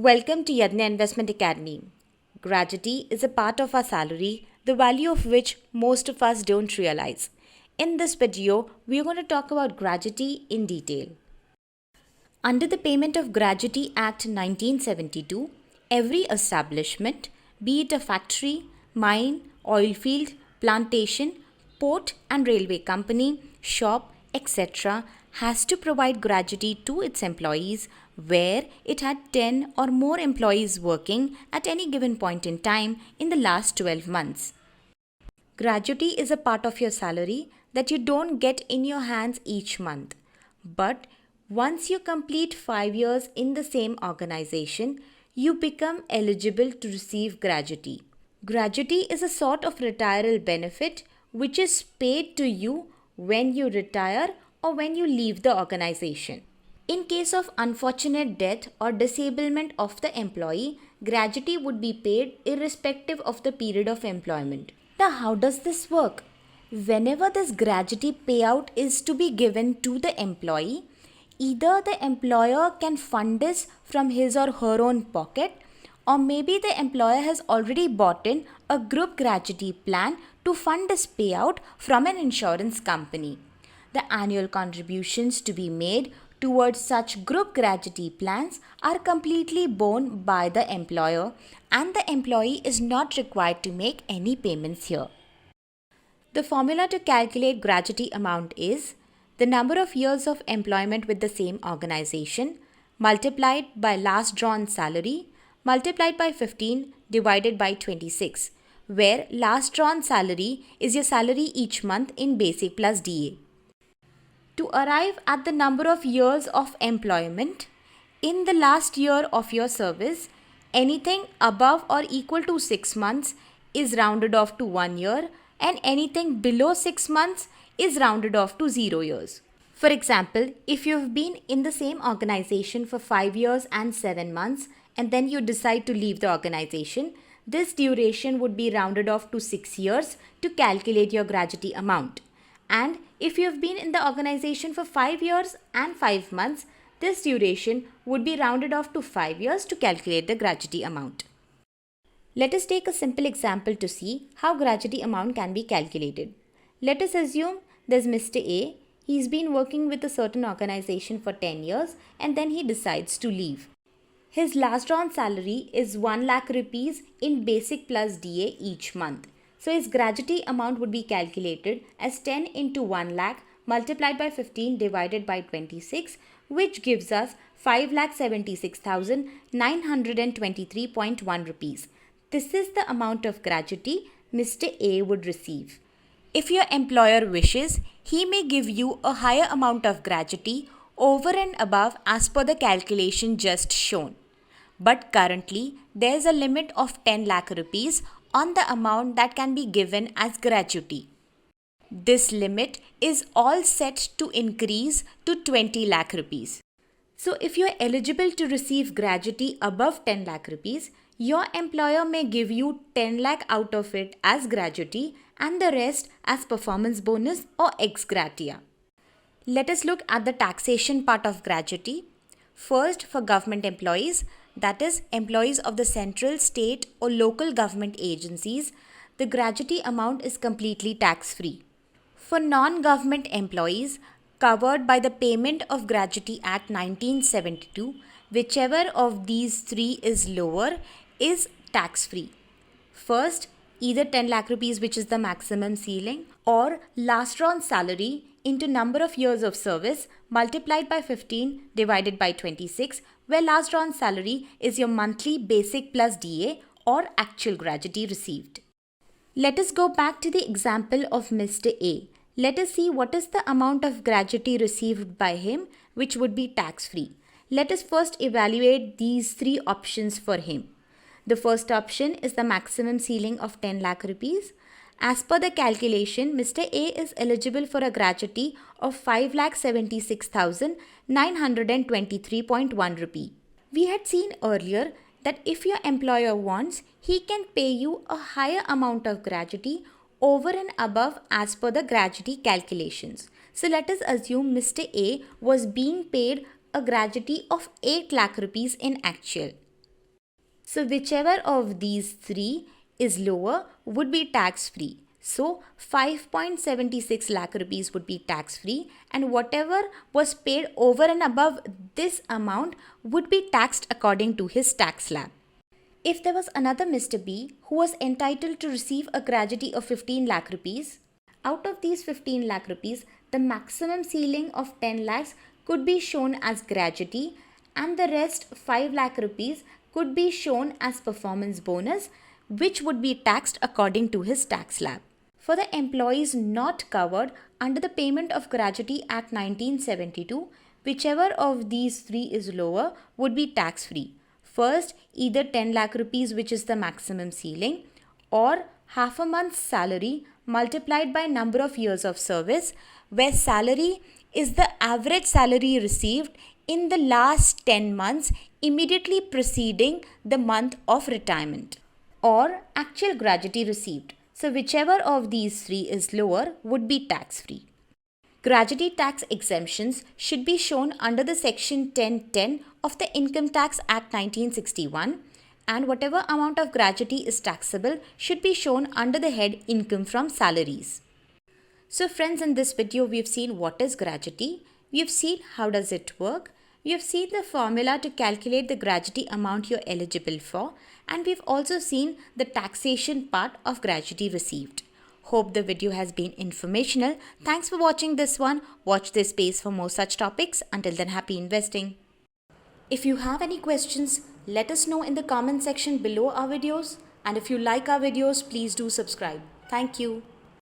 Welcome to Yadnya Investment Academy. Gratuity is a part of our salary, the value of which most of us don't realize. In this video, we are going to talk about gratuity in detail. Under the Payment of Gratuity Act 1972, every establishment, be it a factory, mine, oil field, plantation, port and railway company, shop, etc., has to provide gratuity to its employees where it had 10 or more employees working at any given point in time in the last 12 months. Gratuity is a part of your salary that you don't get in your hands each month. But once you complete 5 years in the same organization, you become eligible to receive gratuity. Gratuity is a sort of retiral benefit which is paid to you when you retire or when you leave the organization. In case of unfortunate death or disablement of the employee, gratuity would be paid irrespective of the period of employment. Now, how does this work? Whenever this gratuity payout is to be given to the employee, either the employer can fund this from his or her own pocket, or maybe the employer has already bought in a group gratuity plan to fund this payout from an insurance company. The annual contributions to be made towards such group gratuity plans are completely borne by the employer, and the employee is not required to make any payments here. The formula to calculate gratuity amount is the number of years of employment with the same organization multiplied by last drawn salary multiplied by 15 divided by 26, where last drawn salary is your salary each month in basic plus DA. To arrive at the number of years of employment in the last year of your service, anything above or equal to 6 months is rounded off to 1 year, and anything below 6 months is rounded off to 0 years. For example, if you've been in the same organization for 5 years and 7 months and then you decide to leave the organization, this duration would be rounded off to 6 years to calculate your gratuity amount. And if you have been in the organization for 5 years and 5 months, this duration would be rounded off to 5 years to calculate the gratuity amount. Let us take a simple example to see how gratuity amount can be calculated. Let us assume there's Mr. A. He's been working with a certain organization for 10 years and then he decides to leave. His last drawn salary is 1 lakh rupees in basic plus DA each month. So his gratuity amount would be calculated as 10 into 1 lakh multiplied by 15 divided by 26, which gives us 5,76,923.1 rupees. This is the amount of gratuity Mr. A would receive. If your employer wishes, he may give you a higher amount of gratuity over and above as per the calculation just shown. But currently, there is a limit of 10 lakh rupees on the amount that can be given as gratuity. This limit is all set to increase to 20 lakh rupees. So if you are eligible to receive gratuity above 10 lakh rupees, your employer may give you 10 lakh out of it as gratuity and the rest as performance bonus or ex gratia. Let us look at the taxation part of gratuity. First, for government employees, that is, employees of the central, state or local government agencies, the gratuity amount is completely tax-free. For non-government employees covered by the Payment of Gratuity Act 1972, whichever of these three is lower is tax-free. First, either 10 lakh rupees, which is the maximum ceiling, or last drawn salary into number of years of service multiplied by 15 divided by 26, where last drawn salary is your monthly basic plus DA or actual gratuity received. Let us go back to the example of Mr. A. Let us see what is the amount of gratuity received by him, which would be tax-free. Let us first evaluate these three options for him. The first option is the maximum ceiling of 10 lakh rupees. As per the calculation, Mr. A is eligible for a gratuity of 5,76,923.1 rupee. We had seen earlier that if your employer wants, he can pay you a higher amount of gratuity over and above as per the gratuity calculations. So let us assume Mr. A was being paid a gratuity of 8 lakh rupees in actual. So whichever of these three is lower would be tax free. So 5.76 lakh rupees would be tax free, and whatever was paid over and above this amount would be taxed according to his tax slab. If there was another Mr. B who was entitled to receive a gratuity of 15 lakh rupees, out of these 15 lakh rupees, the maximum ceiling of 10 lakhs could be shown as gratuity, and the rest 5 lakh rupees could be shown as performance bonus, which would be taxed according to his tax slab. For the employees not covered under the Payment of Gratuity Act 1972, whichever of these three is lower would be tax free. First, either 10 lakh rupees, which is the maximum ceiling, or half a month's salary multiplied by number of years of service, where salary is the average salary received in the last 10 months immediately preceding the month of retirement, or actual gratuity received. So whichever of these three is lower would be tax free. Gratuity tax exemptions should be shown under the Section 1010 of the Income Tax Act 1961, and whatever amount of gratuity is taxable should be shown under the head Income from Salaries. So friends, in this video we have seen what is gratuity, we have seen how does it work, we have seen the formula to calculate the gratuity amount you're eligible for, and we've also seen the taxation part of gratuity received. Hope the video has been informational. Thanks for watching this one. Watch this space for more such topics. Until then, happy investing. If you have any questions, let us know in the comment section below our videos. And if you like our videos, please do subscribe. Thank you.